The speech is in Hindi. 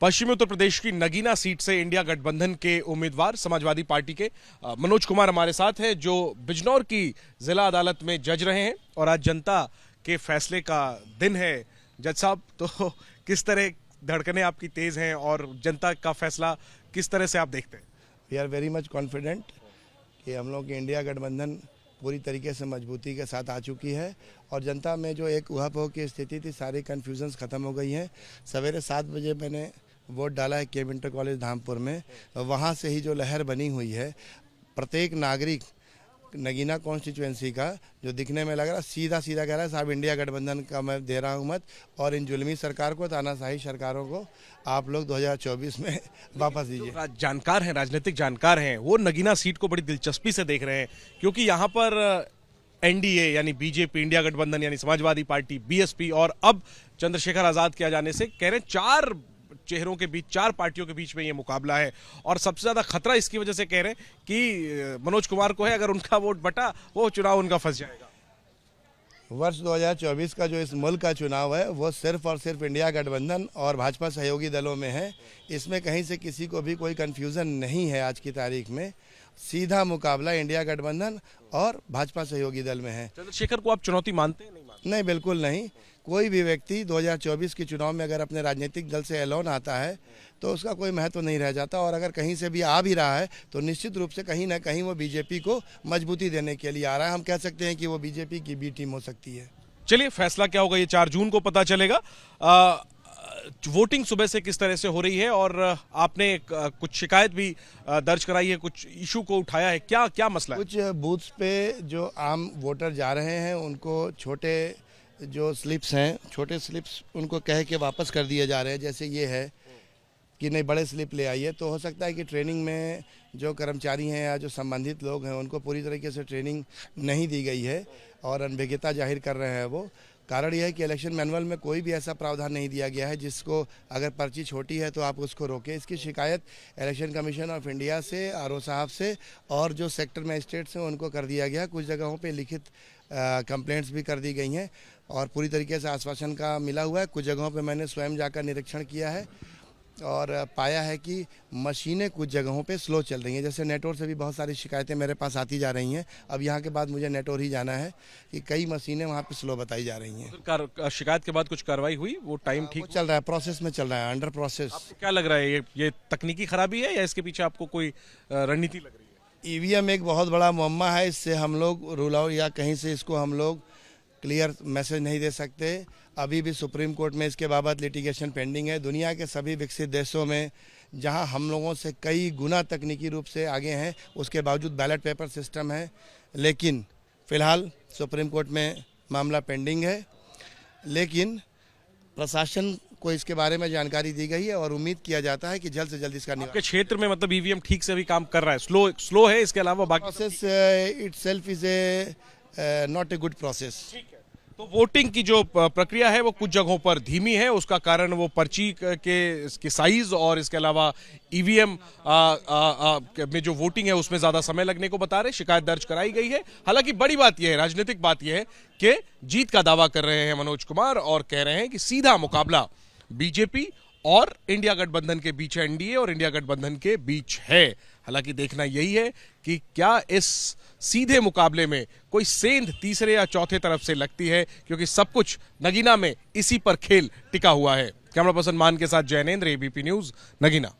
पश्चिमी उत्तर प्रदेश की नगीना सीट से इंडिया गठबंधन के उम्मीदवार समाजवादी पार्टी के मनोज कुमार हमारे साथ हैं, जो बिजनौर की जिला अदालत में जज रहे हैं और आज जनता के फैसले का दिन है। जज साहब, तो किस तरह धड़कनें आपकी तेज हैं और जनता का फैसला किस तरह से आप देखते हैं? We are very much confident कि हम लोग की इंडिया गठबंधन पूरी तरीके से मजबूती के साथ आ चुकी है और जनता में जो एक उहापोह की स्थिति थी, सारी कन्फ्यूजन्स ख़त्म हो गई हैं। सवेरे 7 बजे मैंने वोट डाला है केम इंटर कॉलेज धामपुर में। वहाँ से ही जो लहर बनी हुई है, प्रत्येक नागरिक नगीना कॉन्स्टिट्यूएंसी का जो दिखने में लग रहा है, सीधा सीधा कह रहा है साहब इंडिया गठबंधन का मैं दे रहा हूँ मत, और इन जुल्मी सरकार को, तानाशाही सरकारों को आप लोग 2024 में वापस दीजिए। जानकार हैं, राजनीतिक जानकार हैं, वो नगीना सीट को बड़ी दिलचस्पी से देख रहे हैं, क्योंकि यहाँ पर एनडीए यानी बीजेपी, इंडिया गठबंधन यानी समाजवादी पार्टी, बीएसपी और अब चंद्रशेखर आजाद के आ जाने से कह रहे हैं 4 चेहरों के बीच, 4 पार्टियों के बीच में ये मुकाबला है। और सबसे ज्यादा खतरा इसकी वजह से कह रहे हैं कि मनोज कुमार को है, अगर उनका वोट बटा वो चुनाव उनका फंस जाएगा। वर्ष 2024 का जो इस मुल्क का चुनाव है वो सिर्फ और सिर्फ इंडिया गठबंधन और भाजपा सहयोगी दलों में है। इसमें कहीं से किसी को भी कोई कन्फ्यूज़न नहीं है। आज की तारीख में सीधा मुकाबला इंडिया गठबंधन और भाजपा सहयोगी दल में है। चंद्रशेखर को आप चुनौती मानते हैं? नहीं मानते? नहीं, बिल्कुल नहीं। कोई भी व्यक्ति 2024 के चुनाव में अगर अपने राजनीतिक दल से एलोन आता है तो उसका कोई महत्व नहीं रह जाता, और अगर कहीं से भी आ भी रहा है तो निश्चित रूप से कहीं ना कहीं वो बीजेपी को मजबूती देने के लिए आ रहा है। हम कह सकते हैं कि वो बीजेपी की बी टीम हो सकती है। चलिए, फैसला क्या होगा ये 4 जून को पता चलेगा। वोटिंग सुबह से किस तरह से हो रही है, और आपने कुछ शिकायत भी दर्ज कराई है, कुछ इशू को उठाया है, क्या क्या मसला है? कुछ बूथ्स पे जो आम वोटर जा रहे हैं उनको छोटे जो स्लिप्स हैं, छोटे स्लिप्स उनको कह के वापस कर दिए जा रहे हैं। जैसे ये है कि नहीं, बड़े स्लिप ले आइए। तो हो सकता है कि ट्रेनिंग में जो कर्मचारी हैं या जो संबंधित लोग हैं उनको पूरी तरीके से ट्रेनिंग नहीं दी गई है और अनभिज्ञता जाहिर कर रहे हैं वो। कारण यह है कि इलेक्शन मैनुअल में कोई भी ऐसा प्रावधान नहीं दिया गया है जिसको अगर पर्ची छोटी है तो आप उसको रोकें। इसकी शिकायत इलेक्शन कमीशन ऑफ इंडिया से, आरओ साहब से और जो सेक्टर मजिस्ट्रेट्स हैं उनको कर दिया गया। कुछ जगहों पे लिखित कंप्लेंट्स भी कर दी गई हैं और पूरी तरीके से आश्वासन का मिला हुआ है। कुछ जगहों पे मैंने स्वयं जाकर निरीक्षण किया है और पाया है कि मशीनें कुछ जगहों पे स्लो चल रही हैं। जैसे नेटोर से भी बहुत सारी शिकायतें मेरे पास आती जा रही हैं। अब यहाँ के बाद मुझे नेटोर ही जाना है कि कई मशीनें वहाँ पे स्लो बताई जा रही हैं। शिकायत के बाद कुछ कार्रवाई हुई? वो टाइम ठीक चल रहा है, प्रोसेस में चल रहा है, अंडर प्रोसेस। आपको क्या लग रहा है, ये तकनीकी खराबी है या इसके पीछे आपको कोई रणनीति लग रही है? ईवीएम एक बहुत बड़ा मुअम्मा है। इससे हम लोग रूल आउट या कहीं से इसको हम लोग क्लियर मैसेज नहीं दे सकते। अभी भी सुप्रीम कोर्ट में इसके बाबत लिटिगेशन पेंडिंग है। दुनिया के सभी विकसित देशों में जहां हम लोगों से कई गुना तकनीकी रूप से आगे हैं, उसके बावजूद बैलेट पेपर सिस्टम है। लेकिन फ़िलहाल सुप्रीम कोर्ट में मामला पेंडिंग है, लेकिन प्रशासन को इसके बारे में जानकारी दी गई है और उम्मीद किया जाता है कि जल्द से जल्द इसका निवारण। आपके क्षेत्र में मतलब ईवीएम ठीक से भी काम कर रहा है? स्लो है, इसके अलावा बाकी process itself is not a good process. तो वोटिंग की जो प्रक्रिया है वो कुछ जगहों पर धीमी है। उसका कारण वो पर्ची के साइज और इसके अलावा ईवीएम में जो वोटिंग है उसमें ज्यादा समय लगने को बता रहे। शिकायत दर्ज कराई गई है। हालांकि बड़ी बात यह है, राजनीतिक बात यह है कि जीत का दावा कर रहे हैं मनोज कुमार और कह रहे हैं कि सीधा मुकाबला बीजेपी और इंडिया गठबंधन के बीच है, एनडीए और इंडिया गठबंधन के बीच है। हालांकि देखना यही है कि क्या इस सीधे मुकाबले में कोई सेंध तीसरे या चौथे तरफ से लगती है, क्योंकि सब कुछ नगीना में इसी पर खेल टिका हुआ है। कैमरा पर्सन मान के साथ जैनेंद्र, एबीपी न्यूज, नगीना।